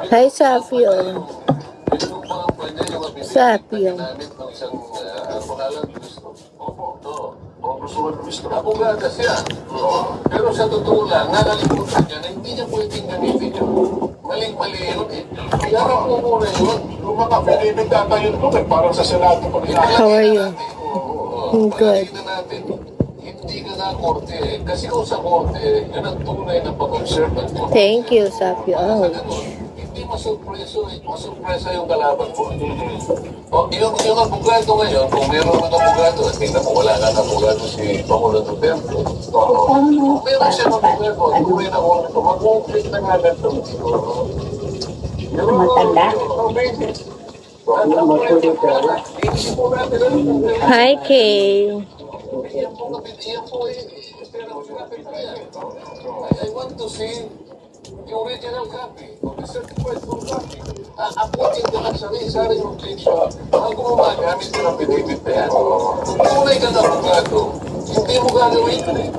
Hi, Safio. Safio. Abogada siya. Pero sa totoo lang, nakalimutan niya na hindi niya pwedeng gamitin yun. Maling-mali yun eh. Iharap mo muna yun. Yung mga pinibigata yun po, parang sa Senado pa nila. How are you? Good. Hindi ka na korte eh. Kasi kung sa korte, yun ang tunay na pag-observe. Thank you, Safio. Oh. Hindi masurpresa yung kalaban mo. O, yung abogado ngayon, kung meron ng abogado, at tingnan mo, wala na abogado si Pangulo Duterte. Kung meron siya ng abogado, tuloy na ako nito, mag-conflict na nga nito. Matanda. Hi, Kay. I want to see the original copy of the certified full copy. Abutin ko lang sa sari yung picture. Bago mo magamit yung pinipit na yan. Tunay ka na abogado, hindi mo gagawin yun eh.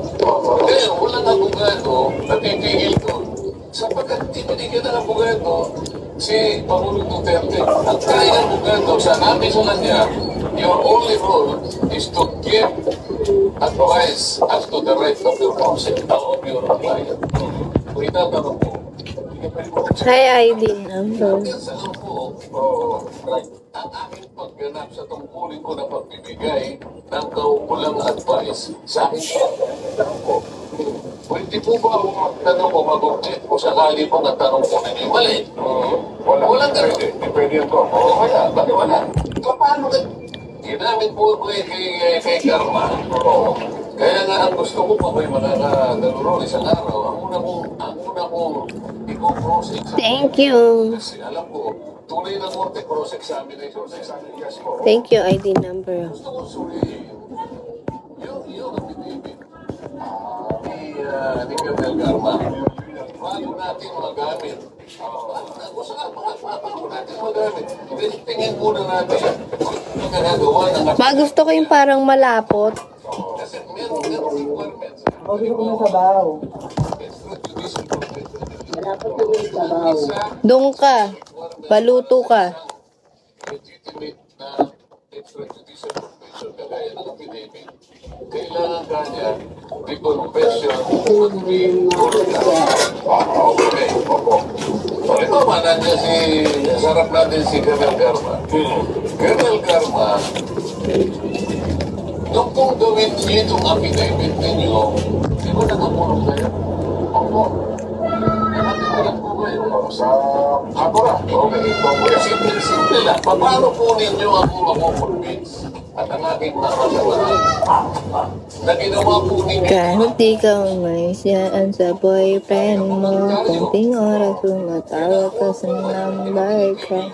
Kaya walang abogado na pipigil ko. Sapagkat tinigyan ng abogado si Pangulo Duterte. Ang kaya ng abogado sa namin sa kanya, your only role is to give advice as to the right of your counsel of your client. Kung itatanong po, Hi, Aidin. saan po ang aking pagganap sa tungkulin ko na pagbibigay ng kaukulang advice sa akin po. Pwede po ba ako magtanong o mag-object kung sakali po ang tanong ko na yung mali? Walang ganun. Pwede yan po. Wala. Bakit wala? Paano ka? Ginamit po ko kay Karma. Kaya nga ang gusto ko pa may makakagano'n isang araw. Ang una kong i-cross-examine. Thank you. Kasi alam ko, tunay na korte cross-examination. Yes po. Thank you, ID number. Gusto ko suriin. Yun ang pinipin. Ni Colonel Garma. Bago natin magamit. Bago natin magamit. Tingin muna natin. Ang nagagawa ng Gusto ko yung parang malapot. kasi meron requirements. Huwag ko na sabaw. Dapat ko yung sabaw. Doon ka. Baluto ka. Legitimate na extrajudicial confession kagaya ng affidavit. Kailangan kanya the confession would be okay. Opo. So ito ba, nandiyan sarap natin si Colonel Garma. Colonel Garma, nung kung gawin niyo itong affidavit ninyo, di ba nakapulong kayo? Opo. Nakatimulan po kayo sa Abura. Okay. Simple lang. Paano po ninyo ako makukonvince at ang aking nakasalanan na ginawa po ninyo Kahit di ka umaysyan sa boyfriend mo, kunting oras umatawag ka sa number ko.